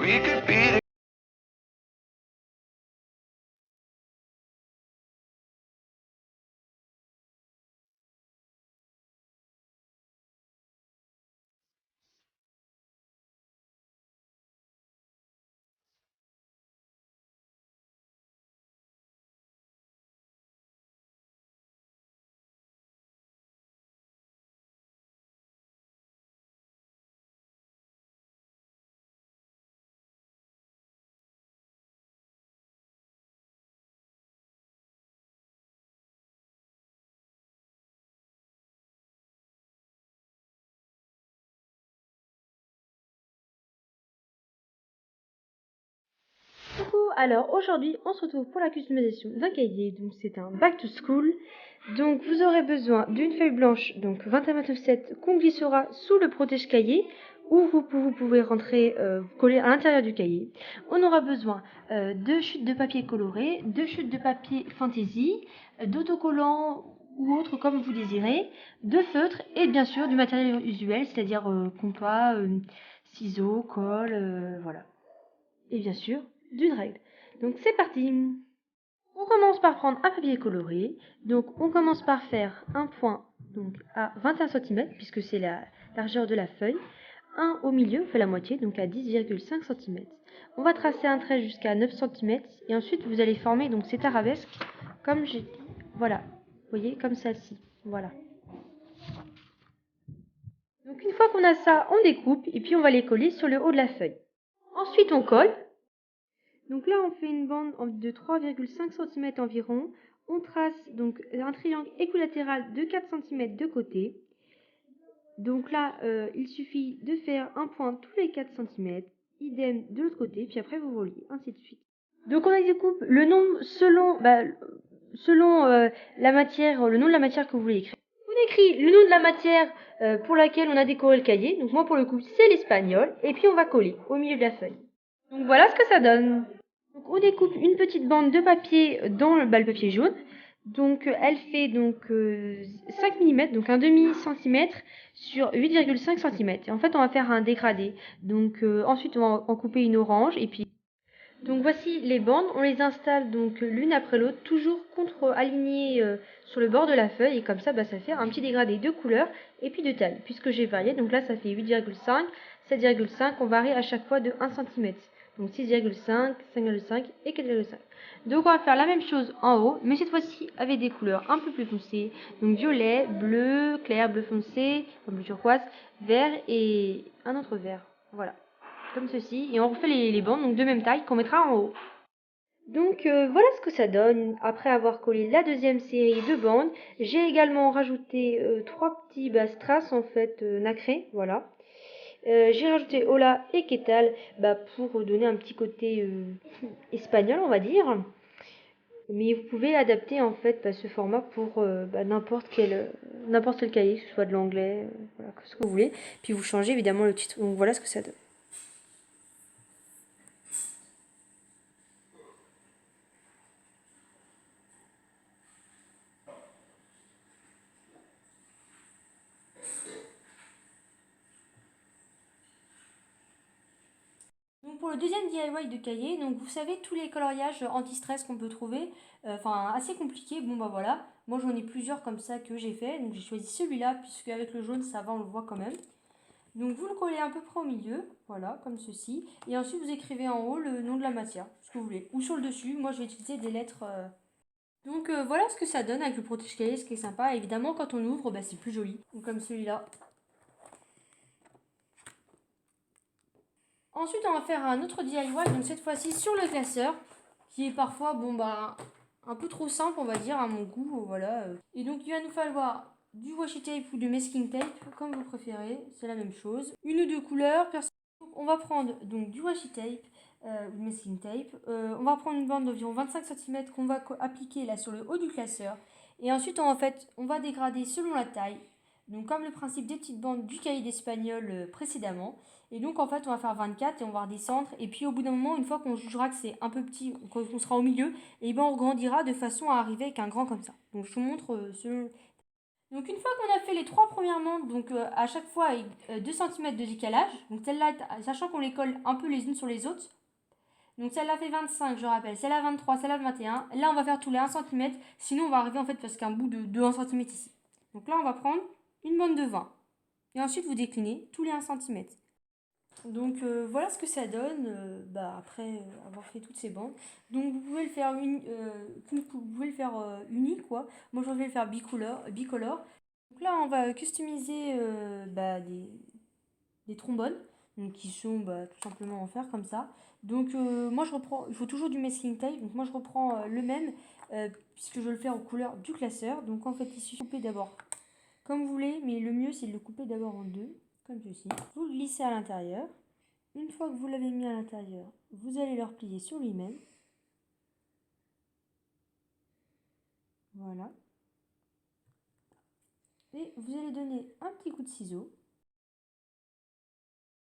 we could be Coucou, alors aujourd'hui on se retrouve pour la customisation d'un cahier, donc c'est un back to school. Donc vous aurez besoin d'une feuille blanche, donc 21-29-7 qu'on glissera sous le protège-cahier ou vous pouvez rentrer, coller à l'intérieur du cahier. On aura besoin de chutes de papier coloré, de chutes de papier fantaisie, d'autocollants ou autres comme vous désirez, de feutres et bien sûr du matériel usuel, c'est-à-dire compas, ciseaux, colle, voilà. Et bien sûr, d'une règle. Donc c'est parti. On commence par prendre un papier coloré. Donc on commence par faire un point donc à 21 cm puisque c'est la largeur de la feuille. Un au milieu, on fait la moitié, donc à 10,5 cm. On va tracer un trait jusqu'à 9 cm et ensuite vous allez former donc cette arabesque comme j'ai dit. Voilà, vous voyez, comme celle-ci. Voilà. Donc une fois qu'on a ça, on découpe et puis on va les coller sur le haut de la feuille. Ensuite on colle. Donc là, on fait une bande de 3,5 cm environ. On trace donc un triangle équilatéral de 4 cm de côté. Donc là, il suffit de faire un point tous les 4 cm, idem de l'autre côté, puis après vous reliez, ainsi de suite. Donc on découpe le nom selon la matière, le nom de la matière que vous voulez écrire. On écrit le nom de la matière pour laquelle on a décoré le cahier. Donc moi pour le coup c'est l'espagnol. Et puis on va coller au milieu de la feuille. Donc voilà ce que ça donne. Donc on découpe une petite bande de papier dans le papier jaune. Donc elle fait donc 5 mm, donc un demi centimètre sur 8,5 cm. Et en fait on va faire un dégradé. Donc ensuite on va en couper une orange et puis donc voici les bandes, on les installe donc l'une après l'autre, toujours alignées sur le bord de la feuille et comme ça ça fait un petit dégradé de couleur et puis de taille. Puisque j'ai varié, donc là ça fait 8,5, 7,5, on varie à chaque fois de 1 cm. Donc 6,5, 5,5 et 4,5. Donc on va faire la même chose en haut, mais cette fois-ci avec des couleurs un peu plus foncées. Donc violet, bleu, clair, bleu foncé, bleu turquoise, vert et un autre vert. Voilà, comme ceci. Et on refait les bandes donc de même taille qu'on mettra en haut. Donc voilà ce que ça donne. Après avoir collé la deuxième série de bandes, j'ai également rajouté 3 petits strass en fait nacrés. Voilà. J'ai rajouté Hola et Quetal pour donner un petit côté espagnol, on va dire. Mais vous pouvez adapter en fait ce format pour n'importe quel cahier, que ce soit de l'anglais, voilà, ce que vous voulez. Puis vous changez évidemment le titre. Donc voilà ce que ça donne. Donc pour le deuxième DIY de cahier, donc vous savez tous les coloriages anti-stress qu'on peut trouver, enfin assez compliqués, bon bah voilà, moi j'en ai plusieurs comme ça que j'ai fait, donc j'ai choisi celui-là puisque avec le jaune ça va, on le voit quand même. Donc vous le collez à peu près au milieu, voilà, comme ceci, et ensuite vous écrivez en haut le nom de la matière, ce que vous voulez, ou sur le dessus, moi je vais utiliser des lettres. Donc voilà ce que ça donne avec le protège-cahier, ce qui est sympa, et évidemment quand on ouvre, c'est plus joli, donc comme celui-là. Ensuite, on va faire un autre DIY, donc cette fois-ci sur le classeur, qui est parfois, un peu trop simple, on va dire, à mon goût, voilà. Et donc, il va nous falloir du washi tape ou du masking tape, comme vous préférez, c'est la même chose. Une ou deux couleurs, on va prendre donc du washi tape, ou du masking tape. On va prendre une bande d'environ 25 cm qu'on va appliquer là sur le haut du classeur. Et ensuite, on va dégrader selon la taille. Donc, comme le principe des petites bandes du cahier d'espagnol précédemment. Et donc en fait on va faire 24 et on va redescendre. Et puis au bout d'un moment, une fois qu'on jugera que c'est un peu petit, qu'on sera au milieu, et ben on grandira de façon à arriver avec un grand comme ça. Donc je vous montre selon... Donc une fois qu'on a fait les 3 premières montres, donc à chaque fois avec 2 cm de décalage, donc celle-là, sachant qu'on les colle un peu les unes sur les autres, donc celle-là fait 25, je rappelle, celle-là 23, celle-là 21, là on va faire tous les 1 cm, sinon on va arriver en fait parce qu'un bout de 1 cm ici. Donc là on va prendre une bande de 20, et ensuite vous déclinez tous les 1 cm. Donc voilà ce que ça donne après avoir fait toutes ces bandes. Donc vous pouvez le faire unique quoi. Moi je vais le faire bicolore. Donc là on va customiser des trombones donc, qui sont tout simplement en fer comme ça. Donc moi je reprends, il faut toujours du masking tape. Donc moi je reprends le même puisque je veux le faire aux couleurs du classeur. Donc en fait il suffit de couper d'abord comme vous voulez, mais le mieux c'est de le couper d'abord en deux comme ceci. Vous le glissez à l'intérieur. Une fois que vous l'avez mis à l'intérieur, vous allez le replier sur lui-même. Voilà. Et vous allez donner un petit coup de ciseau.